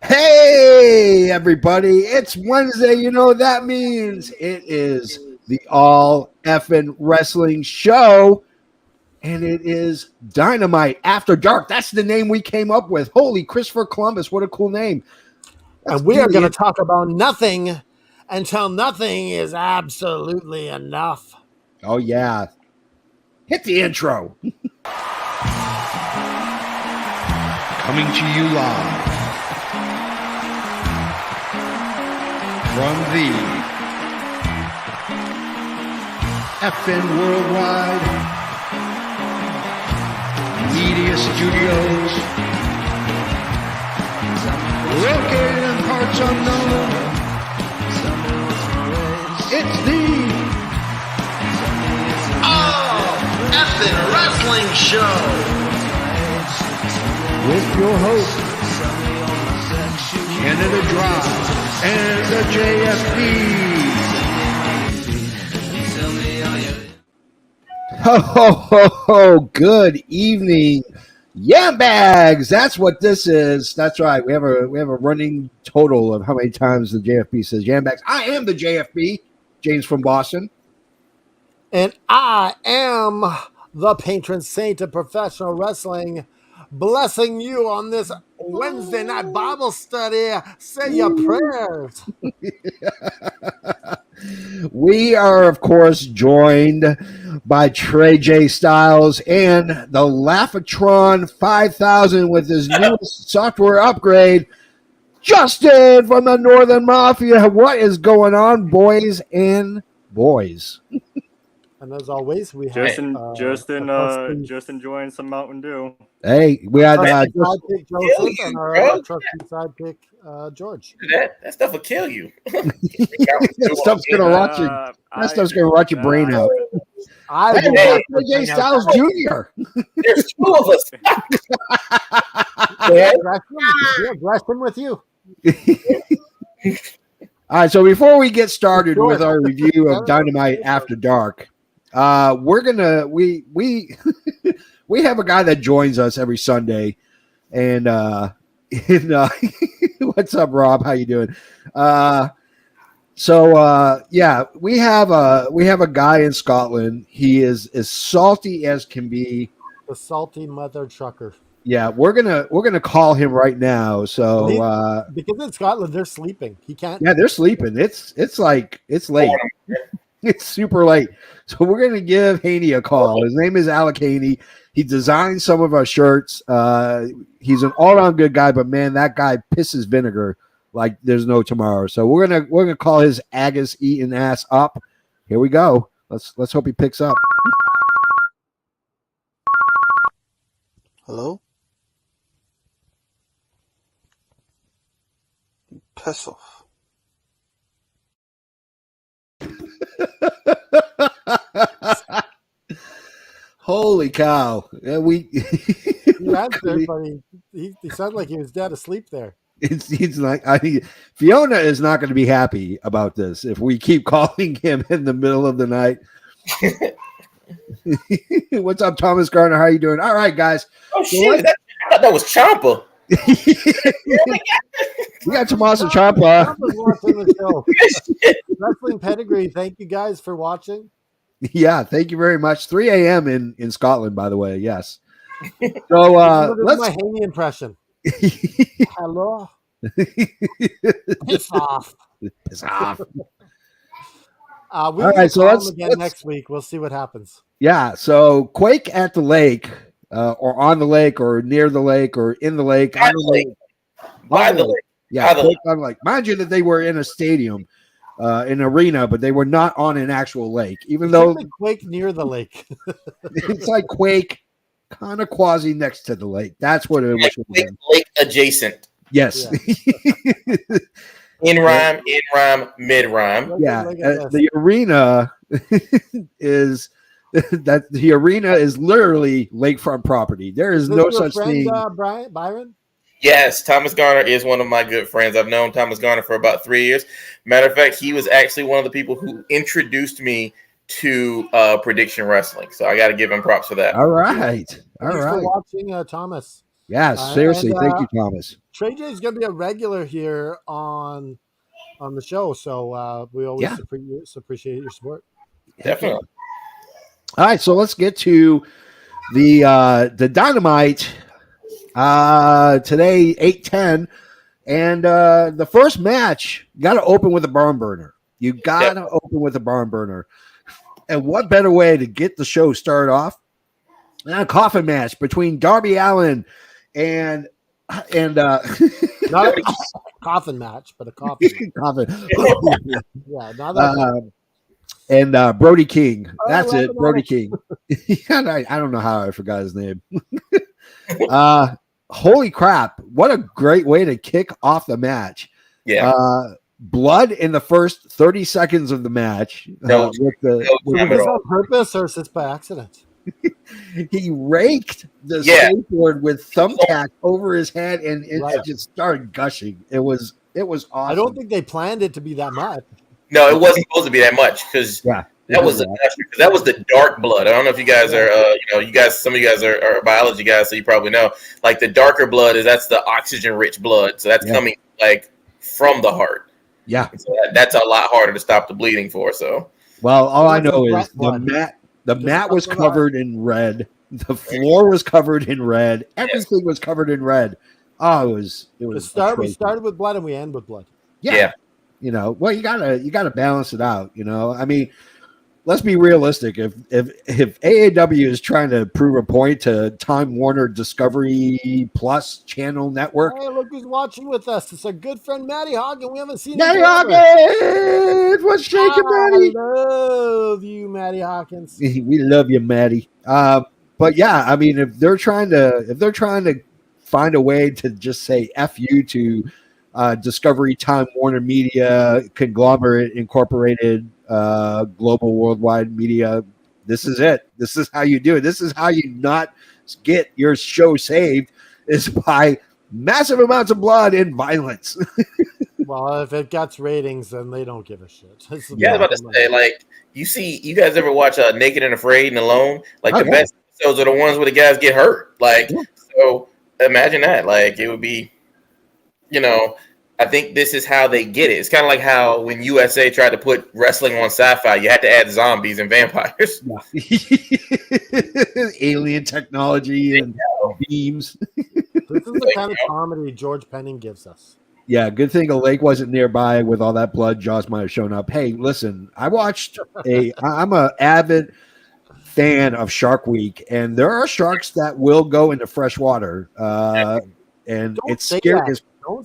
Hey, everybody. It's Wednesday. You know what that means. It is the All Effin' Wrestling Show, and it is Dynamite After Dark. That's the name we came up with. Holy Christopher Columbus. What a cool name. And we are going to talk about nothing until nothing is absolutely enough. Oh, yeah. Hit the intro. Coming to you live from the FN Worldwide Media Studios, located in parts unknown. It's the All Effin' Wrestling Show with your host, Canada Dry and the JFB. Ho, ho, ho, ho. Good evening, Yam Bags. That's what this is. That's right. We have a running total of how many times the JFB says Yam Bags. I am the JFB, James from Boston. And I am the patron saint of professional wrestling, blessing you on this Wednesday night Bible study. Say your prayers. We are, of course, joined by Trey J. Styles and the Laughatron 5000 with his newest software upgrade, Justin from the Northern Mafia. What is going on, boys and boys? And as always, we have just enjoying some Mountain Dew. Hey, we had sidekick Joseph and our trusty sidekick George. That stuff will kill you. that stuff's gonna rot your brain out. I J. Styles Jr. There's two of us. Wrestling with you. All right, so before we get started with our review of Dynamite After Dark, we're gonna we have a guy that joins us every Sunday, and what's up, Rob? How you doing? Yeah, we have a guy in Scotland. He is as salty as can be. The salty mother trucker. Yeah, we're gonna call him right now. So because in Scotland they're sleeping. He can't. Yeah, they're sleeping. It's late. It's super late. So we're gonna give Haney a call. His name is Alec Haney. He designed some of our shirts. He's an all-around good guy, but man, that guy pisses vinegar like there's no tomorrow. So we're gonna call his Agus eating ass up. Here we go. Let's hope he picks up. Hello? Piss off. Holy cow. Yeah, he answered, but he sounded like he was dead asleep there. He's like, Fiona is not going to be happy about this if we keep calling him in the middle of the night. What's up, Thomas Gardner? How you doing? All right, guys. Oh, shit. I thought that was Ciampa. We got Tommaso Ciampa. Wrestling Pedigree. Thank you guys for watching. Yeah, thank you very much. 3 a.m. in Scotland, by the way. Yes. So let's my Haney impression. Hello. Piss off. Piss off. All right, so let's next week. We'll see what happens. Yeah. So Quake at the lake, or on the lake, or near the lake, or in the lake. By the lake. Yeah. Quake on the lake. Mind you that they were in a stadium. An arena, but they were not on an actual lake, even though Quake near the lake. It's like Quake kind of quasi next to the lake. That's what it was. Lake adjacent. Yes. Yeah. In rhyme, mid rhyme. Yeah. The arena is literally lakefront property. There is no such thing. Byron? Yes, Thomas Garner is one of my good friends. I've known Thomas Garner for about 3 years. Matter of fact, he was actually one of the people who introduced me to Prediction Wrestling. So I got to give him props for that. All right. Thanks for watching, Thomas. Yes, seriously. Thank you, Thomas. Trey J is going to be a regular here on the show, so we always appreciate your support. Definitely. All right, so let's get to the Dynamite today, 8:10, and the first match got to open with a barn burner. You got to open with a barn burner, and what better way to get the show started off than a coffin match between Darby Allin and not a coffin match, but a coffin. Yeah, not that. And Brody King. That's it, Brody King. I don't know how I forgot his name. Holy crap. What a great way to kick off the match. Yeah. Blood in the first 30 seconds of the match. Was this on purpose or is this by accident? He raked the skateboard with thumbtack over his head and it just started gushing. It was awesome. I don't think they planned it to be that much. No, it wasn't supposed to be that much because that was the dark blood. I don't know if you guys are, some of you guys are biology guys, so you probably know. Like the darker blood that's the oxygen-rich blood, so that's coming like from the heart. Yeah, so that's a lot harder to stop the bleeding for. So, well, all I know is the mat was covered in red, the floor was covered in red, everything was covered in red. Oh, it was. We started with blood and we end with blood. Yeah. You know, well, you gotta balance it out. You know, I mean, let's be realistic. If AAW is trying to prove a point to Time Warner Discovery Plus channel network, hey, look who's watching with us! It's our good friend Matty Hogan. We haven't seen Matty Hawkins. What's shaking, Matty? I love you, Matty Hawkins. We love you, Matty. But yeah, I mean, if they're trying to find a way to just say "F you" to Discovery, Time Warner Media, Conglomerate Incorporated, Global Worldwide Media. This is it. This is how you do it. This is how you not get your show saved, is by massive amounts of blood and violence. Well, if it gets ratings, then they don't give a shit. I was about to say, like, you guys ever watch Naked and Afraid and Alone? Like, the best episodes are the ones where the guys get hurt. Like, so imagine that. Like, it would be, I think this is how they get it. It's kind of like how when USA tried to put wrestling on sci-fi, you had to add zombies and vampires. Alien technology and beams. This is the kind of comedy George Penning gives us. Yeah, good thing a lake wasn't nearby with all that blood. Jaws might have shown up. Hey, listen, I'm an avid fan of Shark Week, and there are sharks that will go into fresh water. And it's scary.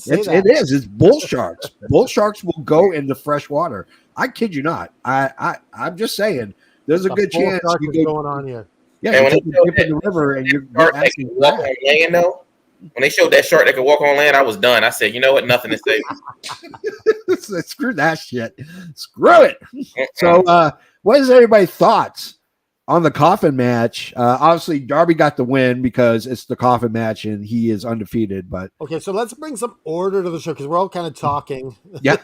It is. It's bull sharks. Bull sharks will go into fresh water. I kid you not. I'm just saying. There's a good chance you go going on here. Yeah, you take a dip in the river and you're asking walk on land. Though, when they showed that shark that could walk on land, I was done. I said, you know what? Nothing to say. Screw that shit. Screw it. So, what is everybody's thoughts on the coffin match? Obviously, Darby got the win because it's the coffin match and he is undefeated. But okay, so let's bring some order to the show because we're all kind of talking. Yeah.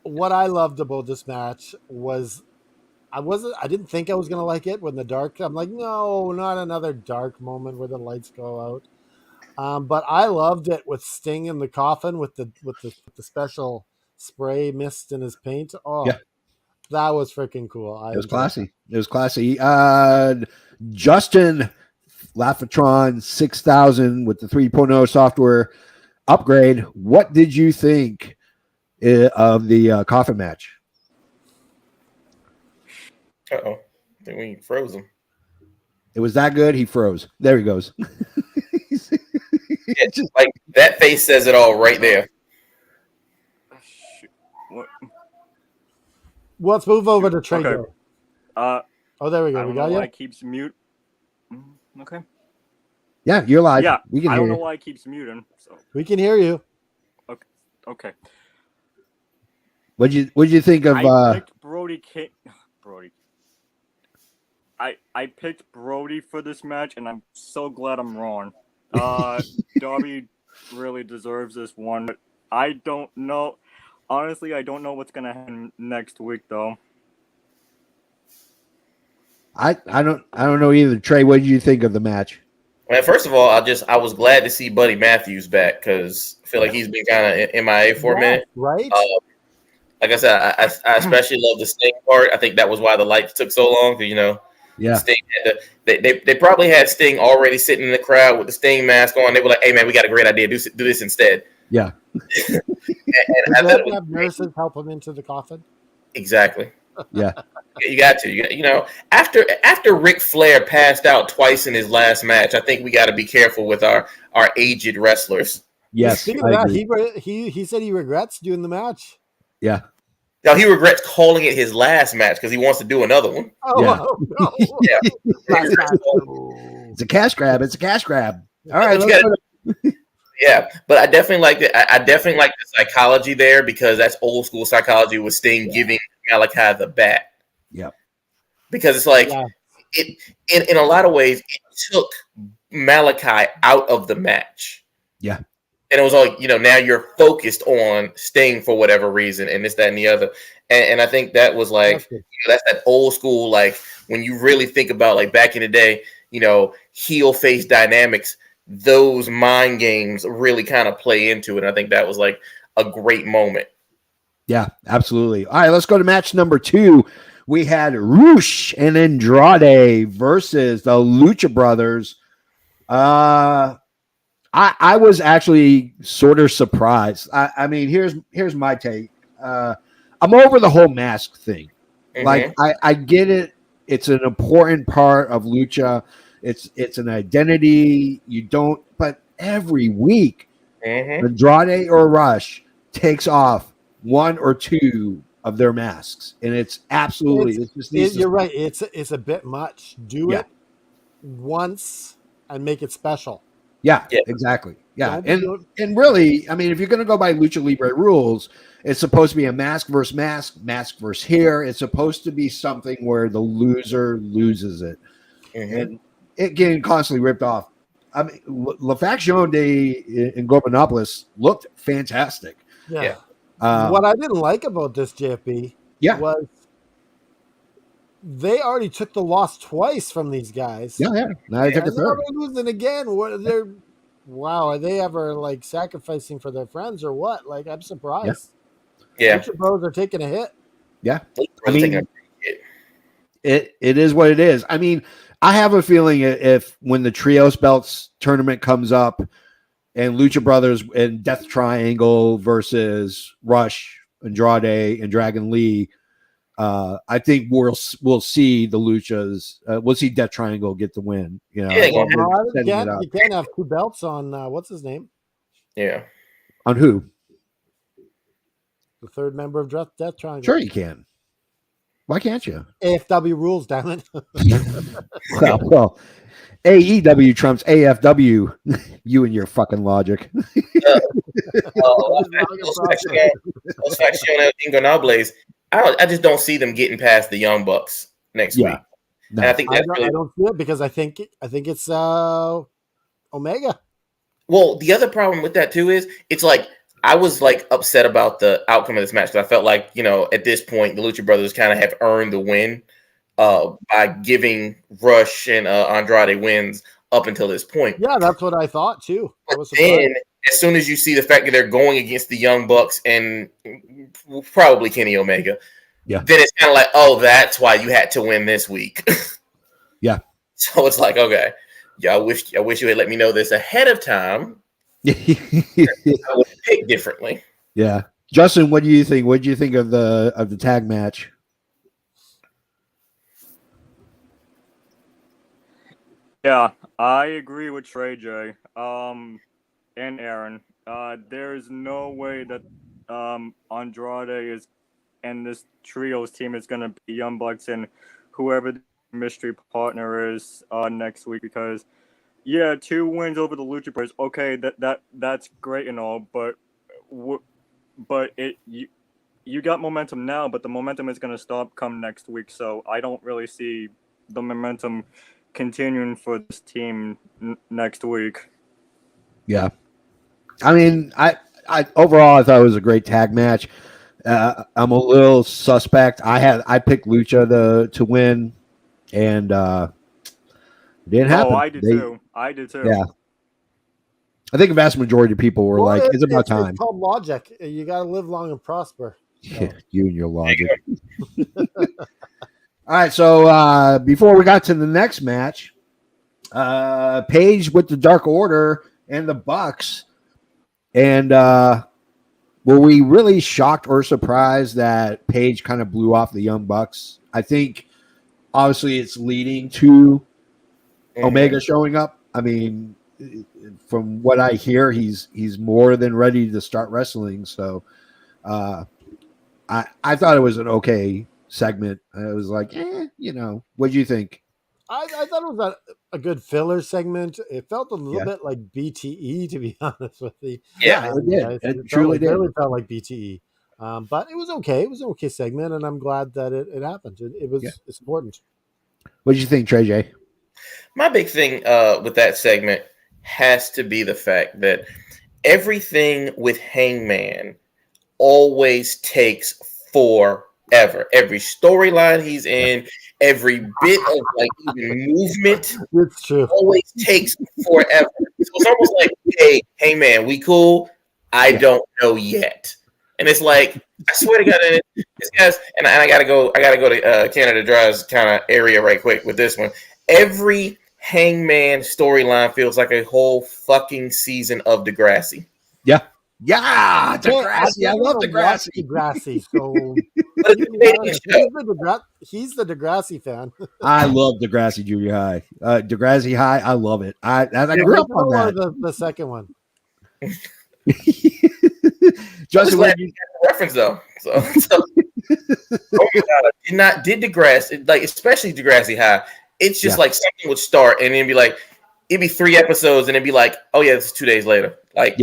What I loved about this match was I didn't think I was gonna like it when the dark. I'm like, no, not another dark moment where the lights go out. But I loved it with Sting in the coffin with the special spray mist in his paint. Oh. Yeah. That was freaking cool. It was classy. Justin Lafatron 6000 with the 3.0 software upgrade. What did you think of the coffin match? Uh-oh. I think we froze him. It was that good? He froze. There he goes. Just like that face says it all right there. What? Let's move over to Trey. Okay. There we go. I don't know why it keeps mute. Okay. Yeah, you're live. Yeah, we can I hear don't know you. why it keeps muting. So we can hear you. Okay. What'd you think of? I picked Brody. Brody. I picked Brody for this match, and I'm so glad I'm wrong. Darby really deserves this one, but I don't know. Honestly, I don't know what's gonna happen next week, though. I don't know either. Trey, what did you think of the match? Well, first of all, I was glad to see Buddy Matthews back because I feel like he's been kind of MIA for a minute. Right? Like I said, I especially love the Sting part. I think that was why the lights took so long. Sting had they probably had Sting already sitting in the crowd with the Sting mask on. They were like, "Hey man, we got a great idea. Do this instead." Yeah. and I thought it have nurses help him into the coffin. Exactly. Yeah. You got to. After Ric Flair passed out twice in his last match, I think we got to be careful with our aged wrestlers. Yes. Speaking of that, he said he regrets doing the match. Yeah. Now he regrets calling it his last match because he wants to do another one. Oh, Yeah. no. Yeah. It's a cash grab. All right. Yeah, but I definitely like it. I definitely like the psychology there because that's old school psychology with Sting giving Malachi the bat. Yeah. Because it's like in a lot of ways it took Malachi out of the match. Yeah. And it was like, now you're focused on Sting for whatever reason and this, that, and the other. And I think that was like, that's that old school, like when you really think about like back in the day, heel face dynamics, those mind games really kind of play into it. And I think that was like a great moment. Yeah, absolutely. All right, let's go to match number 2. We had Rush and Andrade versus the Lucha Brothers. I was actually sort of surprised. I mean, here's my take. I'm over the whole mask thing. Mm-hmm. Like, I get it. It's an important part of Lucha. It's an identity. But every week, Andrade or Rush takes off one or two of their masks, and it's absolutely. You're right. It's a bit much. Do it once and make it special. Yeah, exactly. Yeah, and really, I mean, if you're going to go by Lucha Libre rules, it's supposed to be a mask versus mask versus hair. It's supposed to be something where the loser loses it, and it getting constantly ripped off. I mean, La Faction in Gobernopolis looked fantastic. Yeah. What I didn't like about this JFB was they already took the loss twice from these guys. Yeah. Now they took the third. They're losing again. Are they ever like sacrificing for their friends or what? Like, I'm surprised. Yeah. Lucha Bros are taking a hit. Yeah. I mean, it is what it is. I mean, I have a feeling if when the Trios Belts tournament comes up and Lucha Brothers and Death Triangle versus Rush, Andrade, and Dragon Lee, I think we'll see the Luchas. We'll see Death Triangle get the win. You can't have two belts on what's his name? Yeah. On who? The third member of Death Triangle. Sure, you can. Why can't you? AFW rules, damn it. well, AEW trumps AFW. You and your fucking logic. Ingonables. I just don't see them getting past the Young Bucks next week. No. And I think I don't see it because I think it's Omega. Well, the other problem with that too is it's like I was like upset about the outcome of this match because I felt like at this point the Lucha Brothers kind of have earned the win by giving Rush and Andrade wins up until this point. Yeah, that's what I thought too. But then, as soon as you see the fact that they're going against the Young Bucks and probably Kenny Omega, then it's kind of like, oh, that's why you had to win this week. Yeah. So it's like, okay, I wish you had let me know this ahead of time. I would pick differently. Yeah, Justin, what do you think? What do you think of the tag match? Yeah, I agree with Trey J. And Aaron. There is no way that Andrade is and this trios team is going to be Young Bucks and whoever the mystery partner is next week because. Yeah, 2 wins over the Lucha Brothers. Okay, that's great and all, but you got momentum now, but the momentum is going to stop come next week. So I don't really see the momentum continuing for this team next week. Yeah, I mean, I overall I thought it was a great tag match. I'm a little suspect. I picked Lucha to win, and. Didn't happen. I did too. I did too. Yeah. I think the vast majority of people were like, it's about time. It's called logic. You got to live long and prosper. So. You and your logic. All right. So before we got to the next match, Paige with the Dark Order and the Bucks. And were we really shocked or surprised that Paige kind of blew off the Young Bucks? I think obviously it's leading to Omega showing up. I mean, from what I hear, he's more than ready to start wrestling. So I thought it was an okay segment. It was like, what do you think? I thought it was a good filler segment. It felt a little bit like BTE, to be honest with you. Yeah, it did. It truly did. It really felt like BTE. But it was okay. It was an okay segment, and I'm glad that it happened. It's important. What did you think, Trey J? My big thing with that segment has to be the fact that everything with Hangman always takes forever. Every storyline he's in, every bit of like even movement, it's true, always takes forever. So it's almost like, hey, Hangman, we cool? I don't know yet. And it's like, I swear to God, this guy's, and I gotta go to Canada Dry's kind of area right quick with this one. Every Hangman storyline feels like a whole fucking season of Degrassi. Yeah. Yeah, Degrassi. I love Degrassi. Degrassi. So he's the Degrassi fan. I love Degrassi Junior High. Degrassi High, I love it. I grew up on that. The second one. Justin, glad you got the reference though. So oh my God, did Degrassi, like especially Degrassi High. It's just like something would start and then be like, it'd be 3 episodes and it'd be like, oh yeah, this is 2 days later. Like,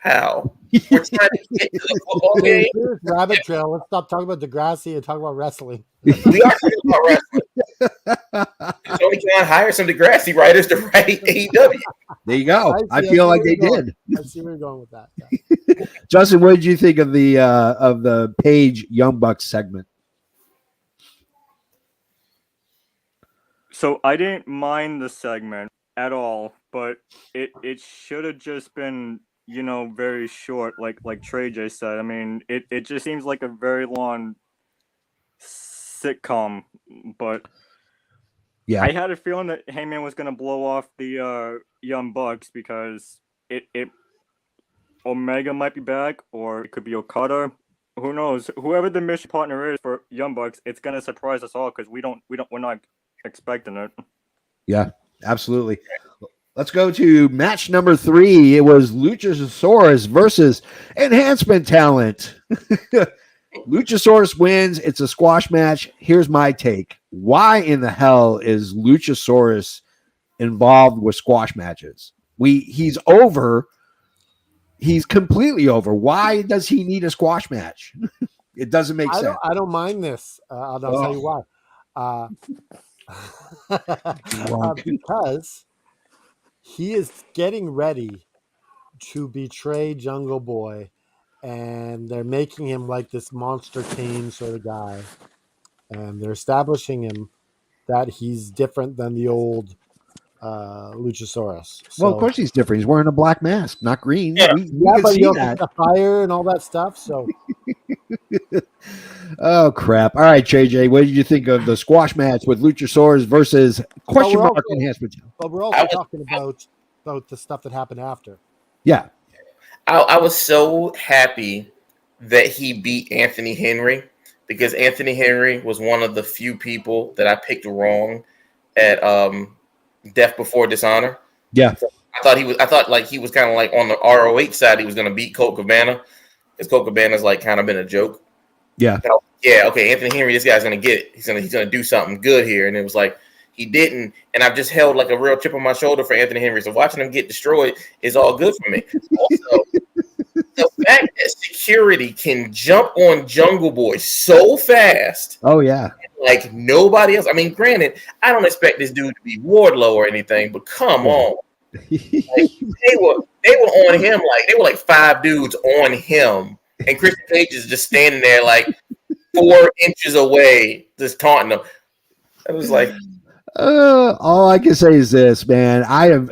how? We're trying to get to the football game. Rabbit trail. Let's stop talking about Degrassi and talk about wrestling. We are talking about wrestling. Tony Khan hired some Degrassi writers to write AEW. There you go. I feel like they did. I see where you're going with that. Yeah. Justin, what did you think of the Paige Young Bucks segment? So I didn't mind the segment at all, but it should have just been, very short, like Trey J said. I mean, it just seems like a very long sitcom, but I had a feeling that Hangman was gonna blow off the Young Bucks because it Omega might be back, or it could be Okada. Who knows? Whoever the mission partner is for Young Bucks, it's gonna surprise us all because we're not expecting it. Yeah, absolutely. Let's go to match number 3. It was Luchasaurus versus Enhancement Talent. Luchasaurus wins. It's a squash match. Here's my take. Why in the hell is Luchasaurus involved with squash matches? He's over. He's completely over. Why does he need a squash match? It doesn't make sense. I don't mind this. I'll tell you why. Because he is getting ready to betray Jungle Boy, and they're making him like this monster Kane sort of guy, and they're establishing him that he's different than the old Luchasaurus. Well, of course he's different. He's wearing a black mask, not green. Yeah, but you know, the fire and all that stuff. So. Oh crap! All right, JJ, what did you think of the squash match with Luchasaurus versus question mark Enhancement? But we're also talking about the stuff that happened after. Yeah, I was so happy that he beat Anthony Henry because Anthony Henry was one of the few people that I picked wrong at Death Before Dishonor. Yeah, so I thought like he was kind of like on the ROH side. He was going to beat Colt Cabana because Colt Cabana's like kind of been a joke. Yeah. Yeah. Okay. Anthony Henry, this guy's gonna get it. He's gonna do something good here, and it was like he didn't. And I've just held like a real chip on my shoulder for Anthony Henry. So watching him get destroyed is all good for me. Also, the fact that security can jump on Jungle Boy so fast. Oh yeah. Like nobody else. I mean, granted, I don't expect this dude to be Wardlow or anything, but come on. Like, they were on him like they were like 5 dudes on him. And Christian Paige is just standing there like 4 inches away, just taunting them. I was like, All I can say is this, man.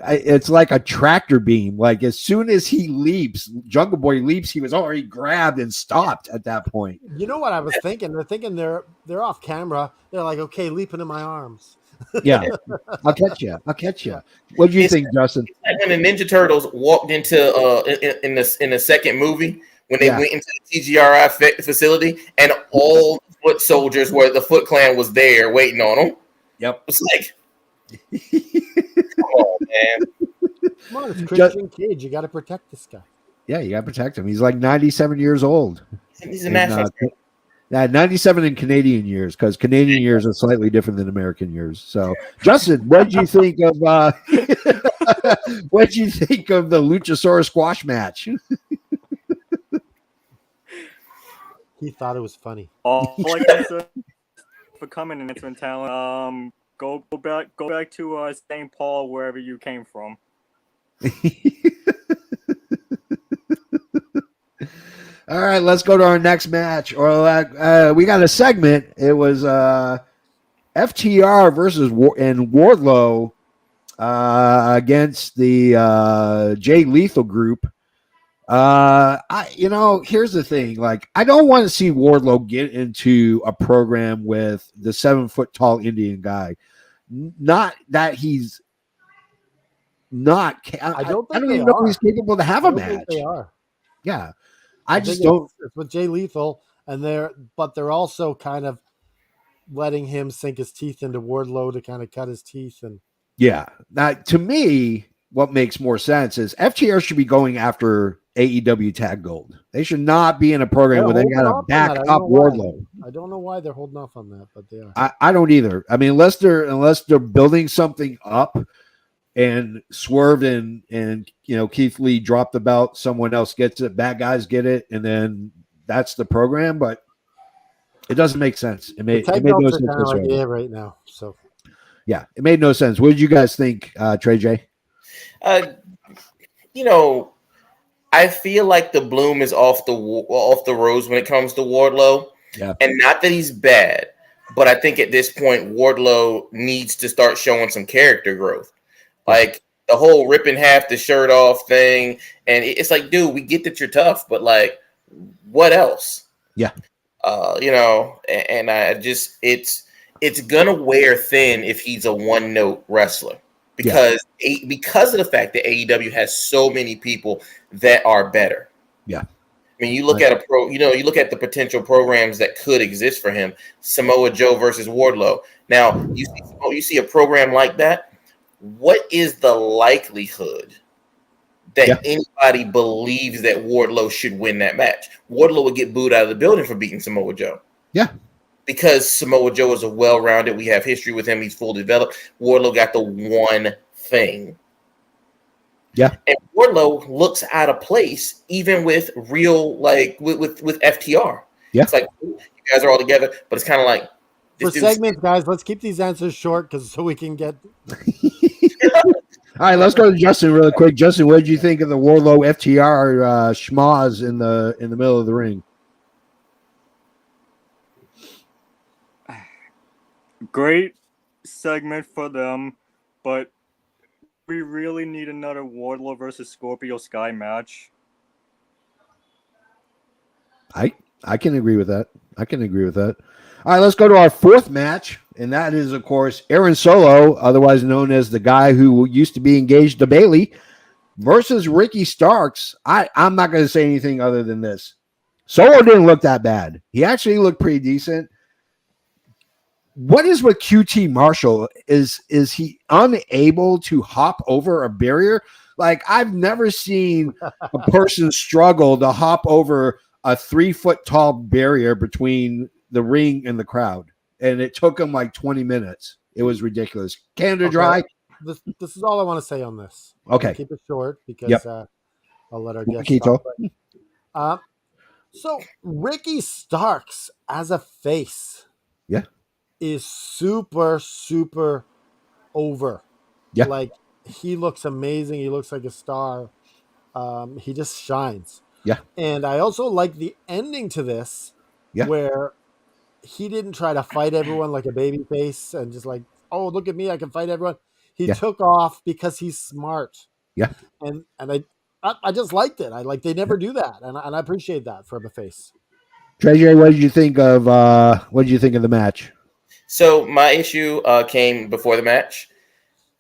It's like a tractor beam. Like as soon as he leaps, Jungle Boy leaps, he was already grabbed and stopped at that point. You know what I was thinking? They're thinking they're off camera. They're like, okay, leap into my arms. Yeah, I'll catch you. I'll catch you. What do you think, Justin? Like when the Ninja Turtles walked into in the second movie when they went into the TGRI facility and all the foot soldiers where the Foot Clan was there waiting on them. Yep. It's like, come on, man. Come on, it's Christian Cage. You got to protect this guy. Yeah, you got to protect him. He's like 97 years old. He's a national. 97 in Canadian years, because Canadian years are slightly different than American years. So, Justin, what did you think of what did you think of the Luchasaurus squash match? He thought it was funny. All I can say for coming enhancement talent, go back to St. Paul, wherever you came from. All right, let's go to our next match. Or we got a segment. It was FTR versus Wardlow against the Jade Lethal group. Here's the thing. Like, I don't want to see Wardlow get into a program with the 7-foot-tall Indian guy. Not that he's not. I don't even know if he's capable to have a match. They are. Yeah. I just don't. It's with Jay Lethal, and they're also kind of letting him sink his teeth into Wardlow to kind of cut his teeth. And yeah, now to me, what makes more sense is FTR should be going after AEW Tag Gold. They should not be in a program where they got to back up Wardlow. I don't know why they're holding off on that, but they are. I don't either. I mean, unless they're building something up. And Swerve and Keith Lee drop the belt. Someone else gets it. Bad guys get it, and then that's the program. But it doesn't make sense. It made no sense right now. So yeah, it made no sense. What did you guys think, Trey J? I feel like the bloom is off the rose when it comes to Wardlow. Yeah, and not that he's bad, but I think at this point Wardlow needs to start showing some character growth. Like the whole ripping half the shirt off thing. And it's like, dude, we get that you're tough, but like, what else? Yeah. And I just, it's going to wear thin if he's a one-note wrestler because of the fact that AEW has so many people that are better. Yeah. I mean, you look at you look at the potential programs that could exist for him. Samoa Joe versus Wardlow. Now, you see a program like that. What is the likelihood that anybody believes that Wardlow should win that match? Wardlow would get booed out of the building for beating Samoa Joe. Yeah. Because Samoa Joe is a well-rounded. We have history with him. He's fully developed. Wardlow got the one thing. Yeah. And Wardlow looks out of place even with real, like, with FTR. Yeah. It's like, you guys are all together, but it's kind of like, for segments, guys, let's keep these answers short so we can get. All right, let's go to Justin really quick. Justin, what did you think of the Wardlow FTR schmoz in the middle of the ring? Great segment for them, but we really need another Wardlow versus Scorpio Sky match. I can agree with that. All right, let's go to our fourth match, and that is, of course, Aaron Solo, otherwise known as the guy who used to be engaged to Bayley, versus Ricky Starks. I'm not going to say anything other than this. Solo didn't look that bad. He actually looked pretty decent. What is with QT Marshall? Is he unable to hop over a barrier? Like, I've never seen a person struggle to hop over a 3-foot-tall barrier between the ring and the crowd, and it took him like 20 minutes. It was ridiculous. Canada Dry. This is all I want to say on this. Okay, keep it short because I'll let our guests talk. So Ricky Starks as a face, is super over. Yeah, like he looks amazing. He looks like a star. He just shines. Yeah, and I also like the ending to this, where he didn't try to fight everyone like a baby face and just like oh, look at me, I can fight everyone. He Yeah. took off because he's smart. Yeah. And I just liked it. They never do that, and I appreciate that from a face. Treasure, what did you think of the match? So my issue came before the match.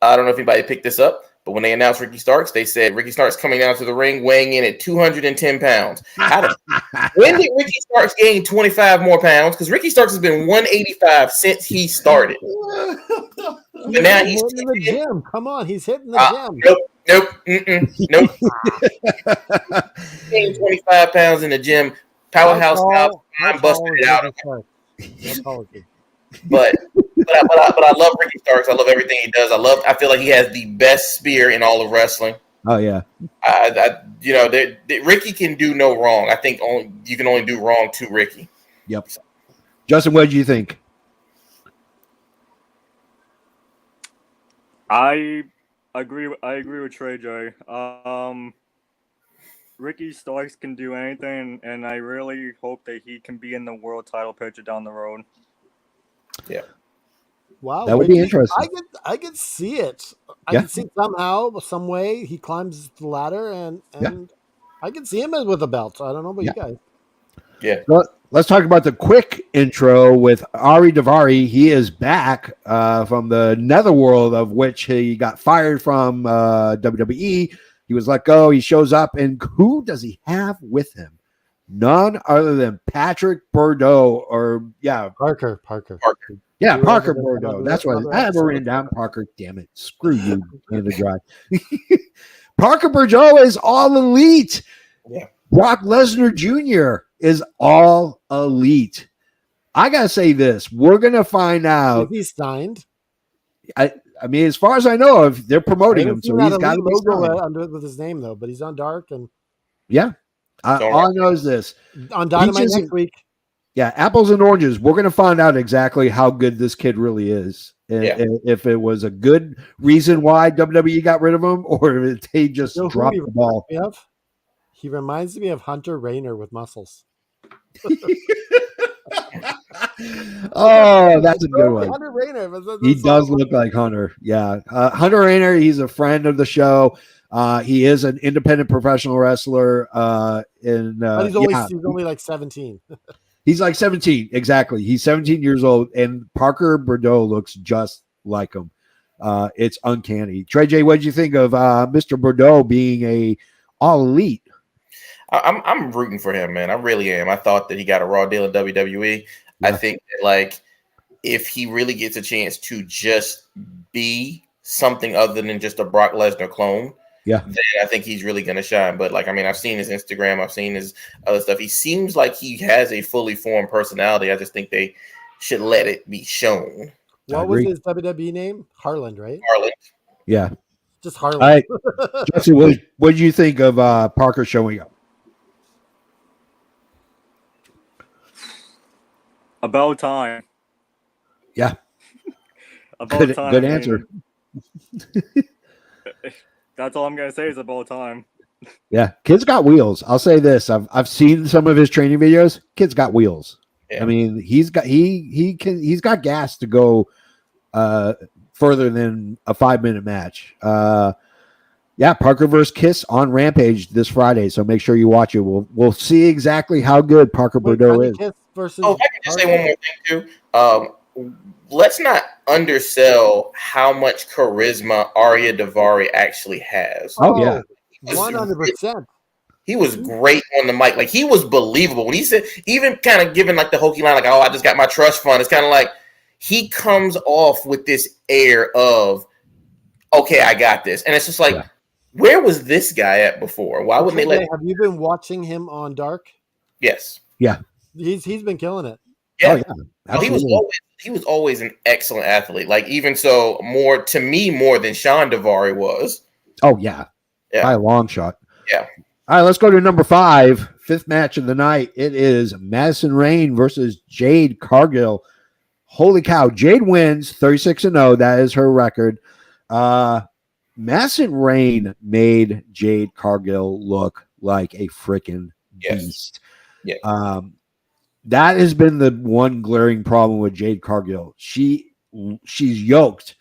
I don't know if anybody picked this up, but when they announced Ricky Starks, they said Ricky Starks coming down to the ring weighing in at 210 pounds. When did Ricky Starks gain 25 more pounds? Because Ricky Starks has been 185 since he started. But now he's hitting the gym. Come on, he's hitting the gym. Nope. Gained 25 pounds in the gym. Powerhouse now. I'm busting it out. But I love Ricky Starks. I love everything he does. I feel like he has the best spear in all of wrestling. Oh yeah. Ricky can do no wrong. I think you can only do wrong to Ricky. Yep. Justin, what did you think? I agree with Trey J. Ricky Starks can do anything, and I really hope that he can be in the world title picture down the road. Yeah. Wow, that would be interesting. I could see it. I can see somehow, some way he climbs the ladder, and I can see him with a belt. I don't know about you guys. Yeah. Well, let's talk about the quick intro with Ariya Davari. He is back from the netherworld, of which he got fired from WWE. He was let go. He shows up, and who does he have with him? None other than Patrick Bordeaux, Parker. Yeah, Parker Bordeaux. That's what I have it written down. Parker, damn it. Screw you, Canada Dry. Parker Bordeaux is all elite. Yeah. Brock Lesnar Jr. is all elite. I got to say this. We're going to find out. He's signed. I mean, as far as I know, if they're promoting him, so he's got to be logo under with his name, though, but he's on Dark. And yeah. All I know is this. On Dynamite next week. Yeah, apples and oranges. We're going to find out exactly how good this kid really is. And if it was a good reason why WWE got rid of him, or if they just dropped the ball. He reminds me of Hunter Rayner with muscles. Oh, that's a good one. Hunter Rayner. He does look like Hunter. Yeah. Hunter Rayner, he's a friend of the show. He is an independent professional wrestler. But he's only like 17. He's like 17. Exactly. He's 17 years old, and Parker Bordeaux looks just like him. It's uncanny. Trey J, what did you think of Mr. Bordeaux being a all elite? I'm rooting for him, man. I really am. I thought that he got a raw deal in WWE. Yeah. I think that, if he really gets a chance to just be something other than just a Brock Lesnar clone, then I think he's really going to shine. But, I've seen his Instagram. I've seen his other stuff. He seems like he has a fully formed personality. I just think they should let it be shown. What was his WWE name? Harland, right? Harland. Yeah. Just Harland. All right. Jesse, what did you think of Parker showing up? About time. Yeah. About time. Good answer. That's all I'm gonna say is about time. Yeah, kid's got wheels. I'll say this: I've seen some of his training videos. Kid's got wheels. Yeah. I mean, he's got gas to go further than a 5-minute match. Parker versus Kiss on Rampage this Friday, so make sure you watch it. We'll see exactly how good Parker Bordeaux is. Kiss versus if I can just say one more thing too. Let's not undersell how much charisma Ariya Davari actually has. Oh yeah, 100%. He was great on the mic. He was believable when he said, even kind of giving the hokey line, "Oh, I just got my trust fund." It's kind of like he comes off with this air of, "Okay, I got this," and it's just where was this guy at before? Why wouldn't they let him? Have you been watching him on Dark? Yes. Yeah. He's been killing it. Yeah. He was always an excellent athlete. Even so, more than Sean Davari was. Oh yeah. By a long shot. Yeah. All right, let's go to number 5, 5th match of the night. It is Madison Rayne versus Jade Cargill. Holy cow! Jade wins 36-0. That is her record. Madison Rayne made Jade Cargill look like a freaking beast. Yeah. That has been the one glaring problem with Jade Cargill. She she's yoked.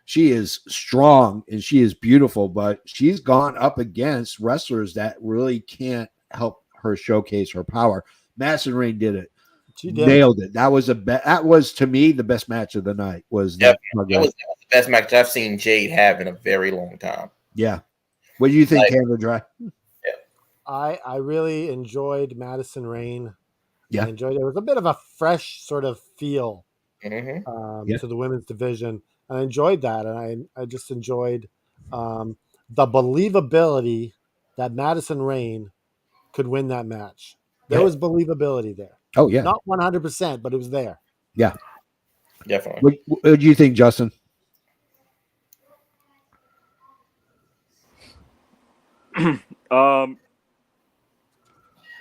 She is strong and she is beautiful, but she's gone up against wrestlers that really can't help her showcase her power. Madison Rayne did it. She did. Nailed it. That was to me the best match of the night. That was the best match I've seen Jade have in a very long time. Yeah. What do you think, Canada Dry? I really enjoyed Madison Rayne. Yeah. I enjoyed it. It was a bit of a fresh sort of feel Mm-hmm. to the women's division. And I enjoyed that. And I just enjoyed the believability that Madison Rayne could win that match. There was believability there. Oh, yeah. Not 100%, but it was there. Yeah. Definitely. What do you think, Justin?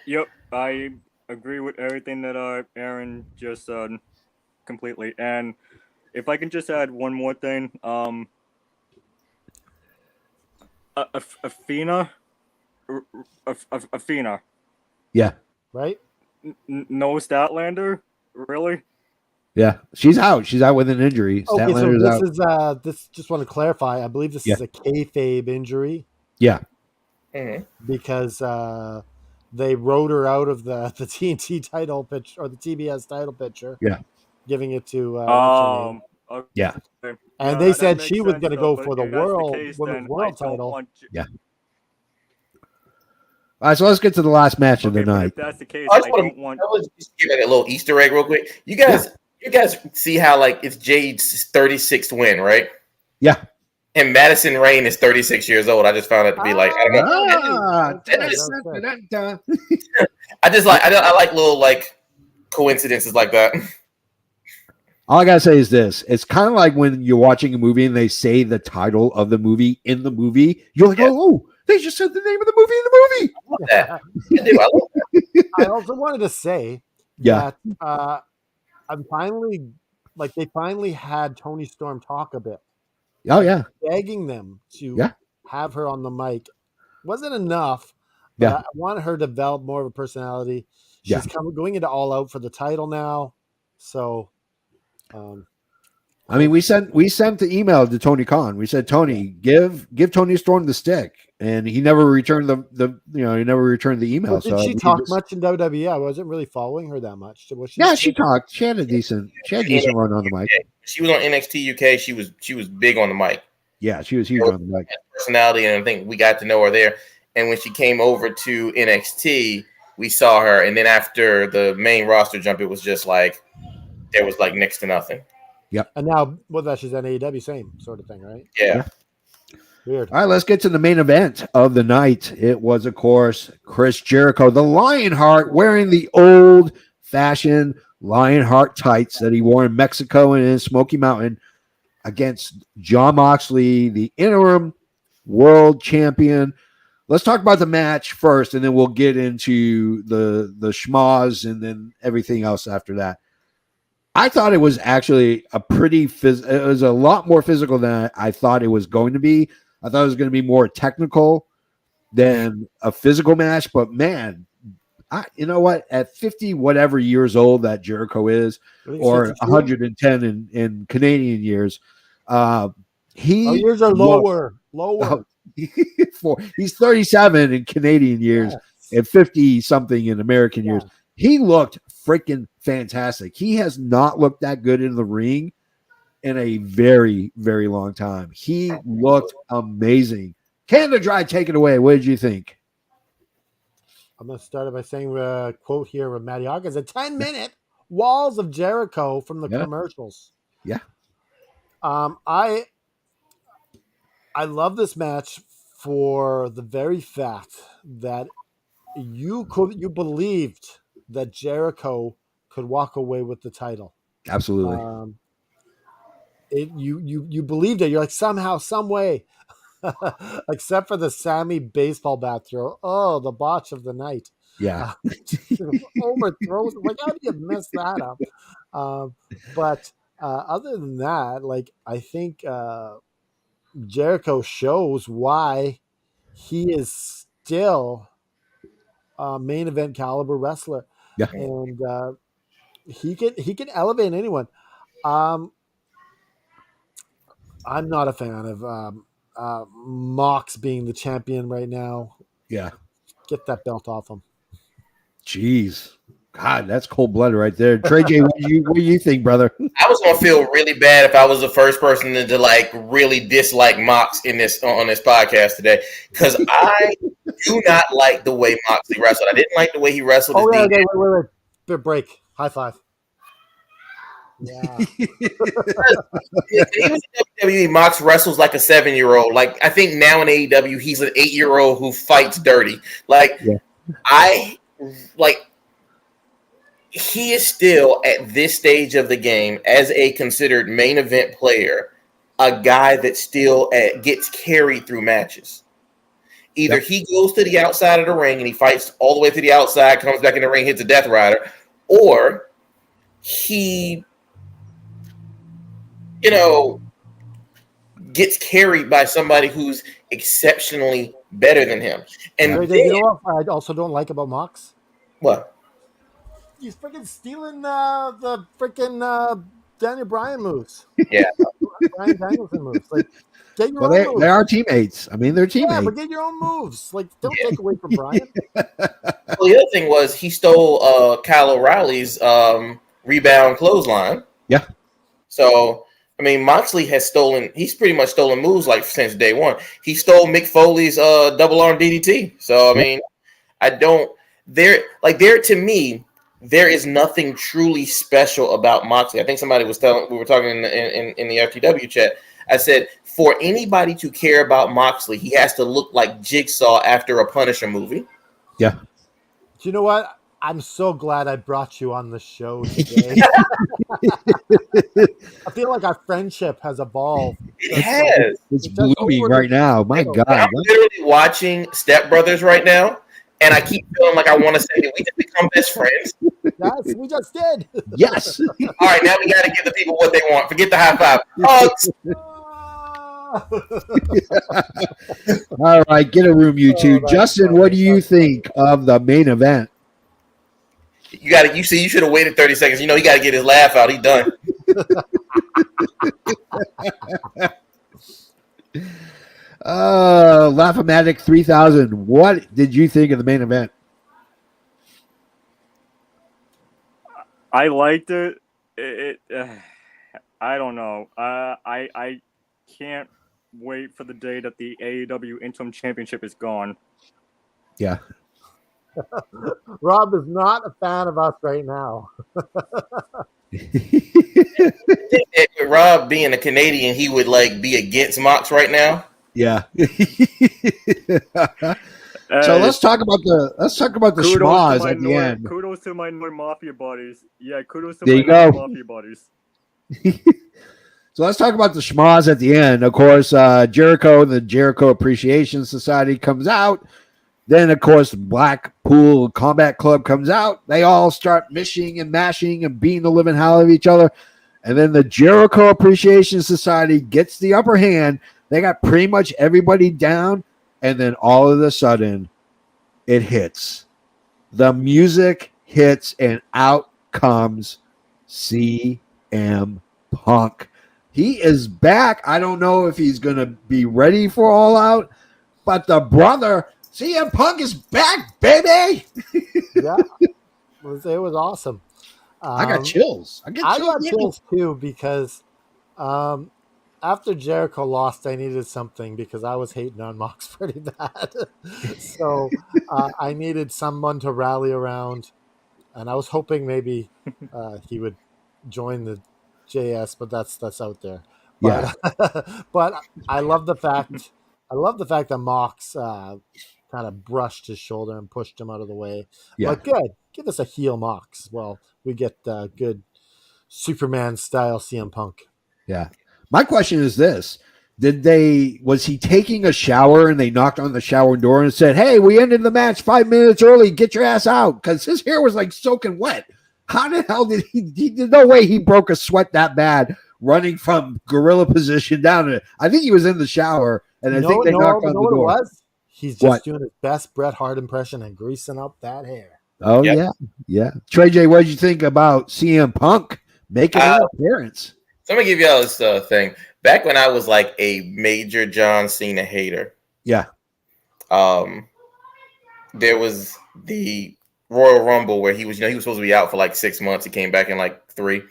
Yep, I agree with everything that Aaron just said completely. And if I can just add one more thing, Athena. Yeah. Right? No Statlander? Really? Yeah. She's out. She's out with an injury. Okay, Statlander's so out. this is this. Just want to clarify. I believe this is a kayfabe injury. Yeah. Mm-hmm. Because they wrote her out of the TNT title pitch or the TBS title picture. Yeah. Giving it to Okay. Yeah. And they said she was going to go for the women's world title. Yeah. All right, so let's get to the last match of the night. If that's the case, I just give it a little Easter egg real quick. You guys see how like it's Jade's 36th win, right? Yeah. And Madison Rayne is 36 years old. I just found it to be like I don't know. I like little like coincidences like that. All I gotta say is this: it's kind of like when you're watching a movie and they say the title of the movie in the movie. You're like, oh, they just said the name of the movie in the movie. I love that. I love that. I also wanted to say that I'm finally they finally had Toni Storm talk a bit. Oh yeah, begging them to have her on the mic wasn't enough. But I want her to develop more of a personality. She's going into All Out for the title now, so. I mean, we sent the email to Tony Khan. We said, Tony, give Toni Storm the stick, and he never returned the email. Well, did she talk much in WWE? I wasn't really following her that much. She talked. She had a decent run on the mic. She was on NXT UK. She was big on the mic. Yeah, she was huge on the mic. Personality, and I think we got to know her there. And when she came over to NXT, we saw her, and then after the main roster jump, it was just like there was like next to nothing. Yep. And now, she's on AEW, same sort of thing, right? Yeah. Weird. All right, let's get to the main event of the night. It was, of course, Chris Jericho, the Lionheart, wearing the old-fashioned Lionheart tights that he wore in Mexico and in Smoky Mountain against Jon Moxley, the interim world champion. Let's talk about the match first, and then we'll get into the schmoz and then everything else after that. I thought it was actually it was a lot more physical than I thought it was going to be. I thought it was going to be more technical than a physical match, but man, you know what? At 50 whatever years old that Jericho is, or 110 in Canadian years, years are lower. He's 37 in Canadian years and 50 something in American years. He looked freaking fantastic. He has not looked that good in the ring in a very, very long time. He looked amazing. Canada Dry, take it away. What did you think? I'm going to start by saying a quote here with Matty Hawkins. A 10-minute Walls of Jericho from the commercials. Yeah. I love this match for the very fact that you believed that Jericho could walk away with the title. Absolutely. You believed it. You're like, somehow, some way, except for the Sammy baseball bat throw. Oh, the botch of the night. Yeah. Overthrows. Like, how do you mess that up? But other than that, I think Jericho shows why he is still a main event caliber wrestler. Yeah. And he can elevate anyone. I'm not a fan of Mox being the champion right now. Yeah. Get that belt off him. Jeez. God, that's cold blooded right there. Trey J, what do you think, brother? I was gonna feel really bad if I was the first person to like really dislike Mox on this podcast today, because I do not like the way Moxley wrestled. I didn't like the way he wrestled. Oh, yeah, okay, wait. Bit break. High five. Yeah. He was in WWE. Mox wrestles like a 7-year-old. Like, I think now in AEW, he's an 8-year-old who fights dirty. Like, he is still at this stage of the game as a considered main event player, a guy that still gets carried through matches. Either he goes to the outside of the ring and he fights all the way to the outside, comes back in the ring, hits a Death Rider, or he, gets carried by somebody who's exceptionally better than him. And you know what I also don't like about Mox? What? He's freaking stealing the freaking Daniel Bryan moves. Yeah. Bryan Danielson moves. Like, get your own moves. They are teammates. I mean, they're teammates. Yeah, but get your own moves. Like, don't take away from Bryan. Well, the other thing was he stole Kyle O'Reilly's rebound clothesline. Yeah. So, I mean, Moxley he's pretty much stolen moves like since day one. He stole Mick Foley's double arm DDT. So, I mean, to me, there is nothing truly special about Moxley. I think somebody we were talking in the FTW chat. I said, for anybody to care about Moxley, he has to look like Jigsaw after a Punisher movie. Yeah. Do you know what? I'm so glad I brought you on the show today. I feel like our friendship has evolved. It has. It's blooming right now. My God. I'm literally watching Step Brothers right now, and I keep feeling like I want to say, did we just become best friends? Yes, we just did. Yes. All right, now we got to give the people what they want. Forget the high five. Hugs. All right, get a room, you two. Justin, what do you think of the main event? You should have waited 30 seconds. He got to get his laugh out. He's done. Laughamatic 3000. What did you think of the main event? I liked it. I don't know. I can't wait for the day that the AEW Interim Championship is gone. Yeah. Rob is not a fan of us right now. With Rob being a Canadian, he would be against Mox right now. Yeah. So let's talk about the schmaz at the end. Kudos to my North Mafia buddies. Yeah, kudos to there my you go. North Mafia buddies. So let's talk about the schmaz at the end. Of course, Jericho, the Jericho Appreciation Society comes out. Then, of course, Blackpool Combat Club comes out. They all start mishing and mashing and beating the living hell out of each other. And then the Jericho Appreciation Society gets the upper hand. They got pretty much everybody down. And then all of a sudden, it hits. The music hits, and out comes CM Punk. He is back. I don't know if he's going to be ready for All Out, but the brother, CM Punk, is back, baby. Yeah, it was awesome. I got chills. I got chills too because after Jericho lost, I needed something because I was hating on Mox pretty bad. So I needed someone to rally around, and I was hoping maybe he would join the JS, but that's out there. But, yeah. But I love the fact that Mox kind of brushed his shoulder and pushed him out of the way. Yeah. But good. Give us a heel Mox. Well, we get good Superman style CM Punk. Yeah. My question is this. Was he taking a shower and they knocked on the shower door and said, hey, we ended the match 5 minutes early. Get your ass out. Because his hair was soaking wet. How the hell did there's no way he broke a sweat that bad running from gorilla position down to it. I think he was in the shower and I think they knocked on the door. What it was? He's just doing his best Bret Hart impression and greasing up that hair. Oh, yep. Yeah. Trey J, what did you think about CM Punk making an appearance? So I'm going to give y'all this thing. back when I was like a major John Cena hater. Yeah. There was the Royal Rumble where he was supposed to be out for like 6 months. He came back in like 3,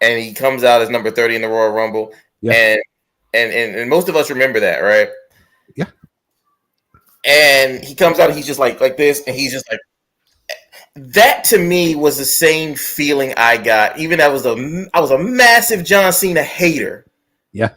and he comes out as number 30 in the Royal Rumble. Yeah. And most of us remember that, right? Yeah. And he comes out, and he's just like this, and he's just like, that to me was the same feeling I got. Even I was a massive John Cena hater. Yeah.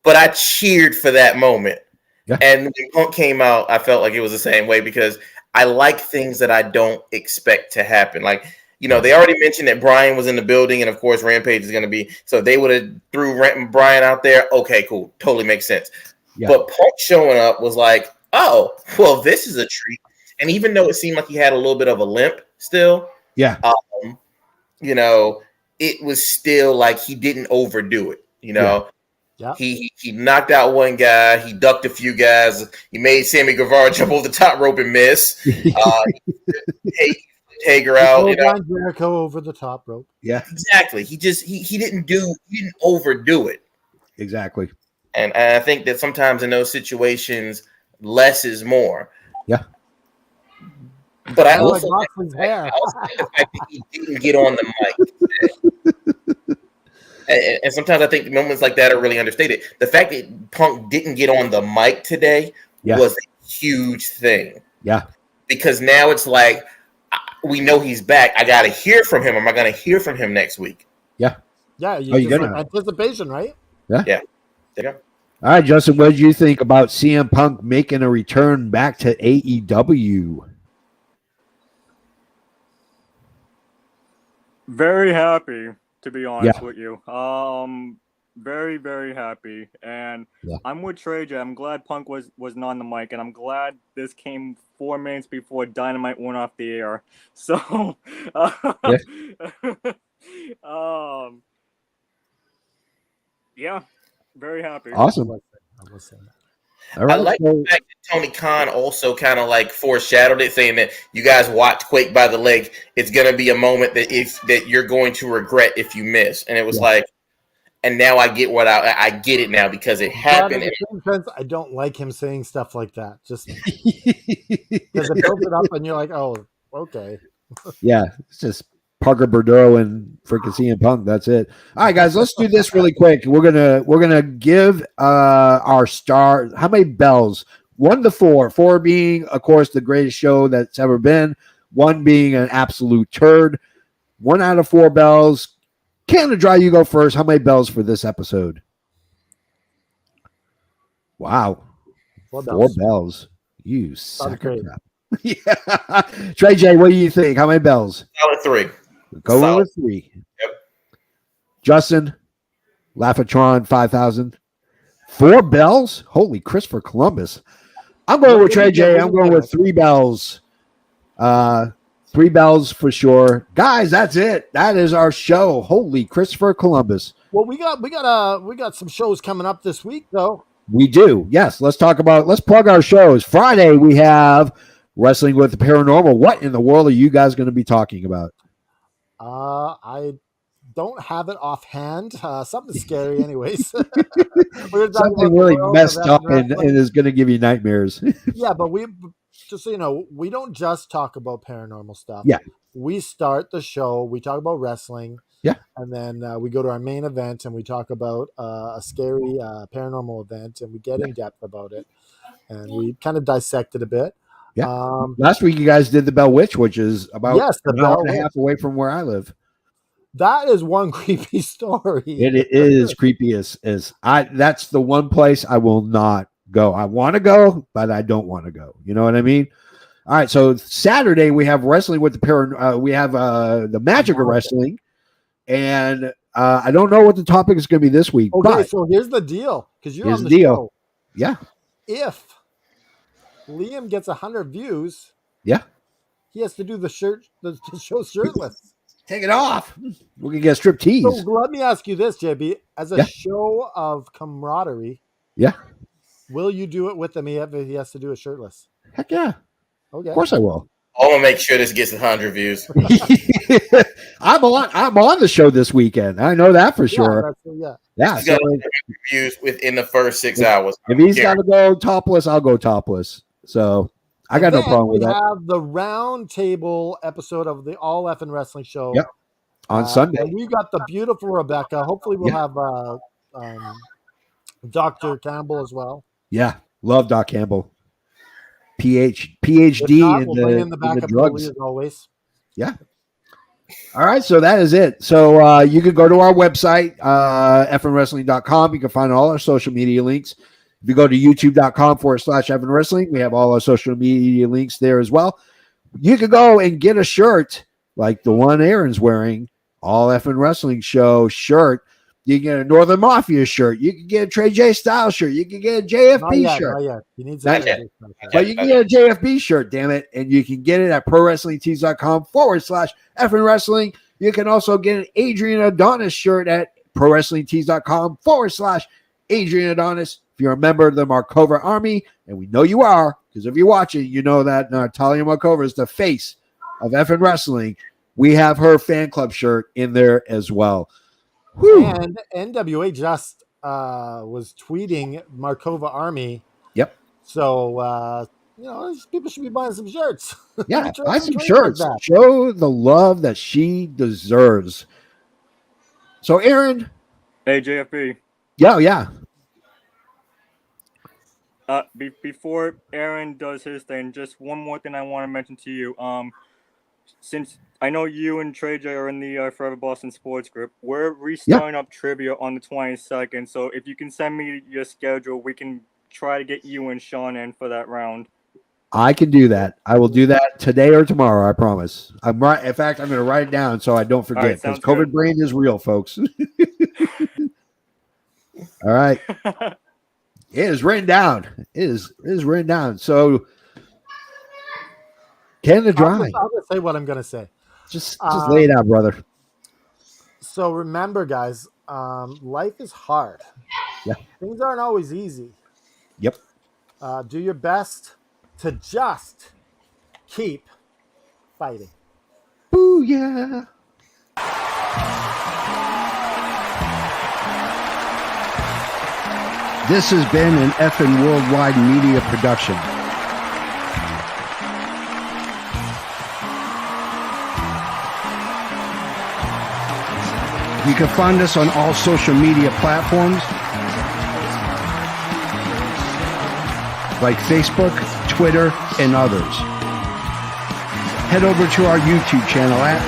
But I cheered for that moment. Yeah. And when Punk came out, I felt like it was the same way because I like things that I don't expect to happen. Like, they already mentioned that Bryan was in the building, and of course Rampage is going to be. So if they would have threw Bryan out there, okay, cool, totally makes sense. Yeah. But Punk showing up was like, oh, well, this is a treat. And even though it seemed like he had a little bit of a limp still, yeah, it was still like he didn't overdo it. Yeah. He knocked out one guy. He ducked a few guys. He made Sammy Guevara jump over the top rope and miss. Hager out. Jericho over the top rope. Yeah, exactly. He didn't overdo it. Exactly. And I think that sometimes in those situations, less is more. Yeah. But I also like the fact that he didn't get on the mic. And sometimes I think moments like that are really understated. The fact that Punk didn't get on the mic today was a huge thing. Yeah. Because now it's like, we know he's back. I got to hear from him. Am I going to hear from him next week? Yeah. Yeah. You get anticipation, right? Yeah. Yeah. There you go. All right, Justin, what did you think about CM Punk making a return back to AEW? Very happy, to be honest with you. Very, very happy. And I'm with Trey J. I'm glad Punk was not on the mic, and I'm glad this came 4 minutes before Dynamite went off the air. So, very happy. Awesome. I like the fact that Tony Khan also kind of like foreshadowed it, saying that you guys watch Quake by the Lake. It's going to be a moment that you're going to regret if you miss. And it was like, and now I get I get it now because it happened. I don't like him saying stuff like that. Just because it builds it up, and you're like, oh, okay. Yeah, it's just Parker Bordeaux and freaking CM Punk. That's it. All right, guys, let's do this really quick. We're gonna give our star how many bells? 1 to 4. 4 being, of course, the greatest show that's ever been. 1 being an absolute turd. 1 out of 4 bells. Canada Dry, you go first. How many bells for this episode? Wow, 4 bells. You sack of crap. Yeah, Trey J, what do you think? How many bells? Solid 3. Go with 3. Yep. Justin, Lafatron 5,000. 4 bells? Holy Christopher Columbus. I'm going with Trey J. I'm going with 3 bells. 3 bells for sure. Guys, that's it. That is our show. Holy Christopher Columbus. Well, we got some shows coming up this week, though. We do. Yes. Let's plug our shows. Friday, we have Wrestling with the Paranormal. What in the world are you guys going to be talking about? I don't have it offhand. Something scary, anyways. Something really messed up and is going to give you nightmares. Yeah, but just so you know, we don't just talk about paranormal stuff. Yeah. We start the show, we talk about wrestling. Yeah. And then we go to our main event and we talk about a scary paranormal event, and we get in depth about it. And we kind of dissect it a bit. Yeah. Last week you guys did the Bell Witch, which is about an hour and a half away from where I live. That is one creepy story. It is creepy as that's the one place I will not go. I want to go, but I don't want to go. You know what I mean? All right. So Saturday we have Wrestling with the we have the Magic of Wrestling, and I don't know what the topic is going to be this week. Okay, but so here's the deal, because you're on the show. Yeah. If Liam gets 100 views, he has to do the show shirtless. Take it off. We're gonna get a strip tease. So let me ask you this, JB, as a show of camaraderie. Yeah. Will you do it with him if he has to do it shirtless? Heck yeah. Okay. Of course I will. I'm gonna make sure this gets 100 views. I'm on the show this weekend. I know that for sure. Yeah. He's got 100 views within the first 6 hours. If he's got to go topless, I'll go topless. So I got no problem with that. We have the round table episode of the All Effin' Wrestling Show. Yep. On Sunday. And we got the beautiful Rebecca. Hopefully we'll have Dr. Campbell as well. Yeah. Love Doc Campbell. PhD not, in the drugs. As always. Yeah. All right, so that is it. So you can go to our website, fnwrestling.com. You can find all our social media links. If you go to youtube.com/FNWrestling, we have all our social media links there as well. You can go and get a shirt like the one Aaron's wearing, All Effin' Wrestling Show shirt. You can get a Northern Mafia shirt. You can get a Trey J Style shirt. You can get a JFB shirt. Not yet. He needs but you can get a JFB shirt, damn it. And you can get it at prowrestlingtees.com/effin wrestling. You can also get an Adrian Adonis shirt at prowrestlingtees.com/Adrian Adonis. If you're a member of the Markova Army, and we know you are, because if you're watching, you know that Natalia Markova is the face of Effin' Wrestling. We have her fan club shirt in there as well. Whew. And NWA just was tweeting Markova Army. Yep. So, people should be buying some shirts. Yeah, buy some shirts. Like show the love that she deserves. So, Aaron. Hey, JFB. Yeah. Before Aaron does his thing, just one more thing I want to mention to you. Since I know you and Trey J are in the Forever Boston Sports Group, we're restarting up trivia on the 22nd. So if you can send me your schedule, we can try to get you and Sean in for that round. I can do that. I will do that today or tomorrow. I promise. In fact, I'm going to write it down so I don't forget, because COVID brain is real, folks. All right. It is written down. It is written down. So, Canada Dry. I'll just say what I'm going to say. Just lay it out, brother. So remember, guys, life is hard. Yeah. Things aren't always easy. Yep. Do your best to just keep fighting. Ooh, yeah. This has been an Effin' Worldwide Media production. You can find us on all social media platforms like Facebook, Twitter, and others. Head over to our YouTube channel at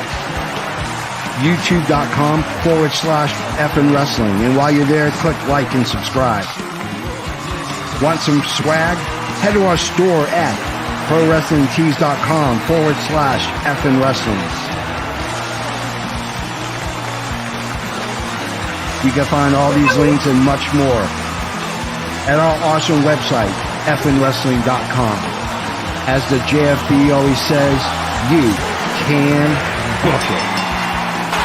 youtube.com/Effin' Wrestling. And while you're there, click like and subscribe. Want some swag? Head to our store at prowrestlingtees.com/Effin' Wrestling. You can find all these links and much more at our awesome website, effinwrestling.com. As the JFB always says, you can book it.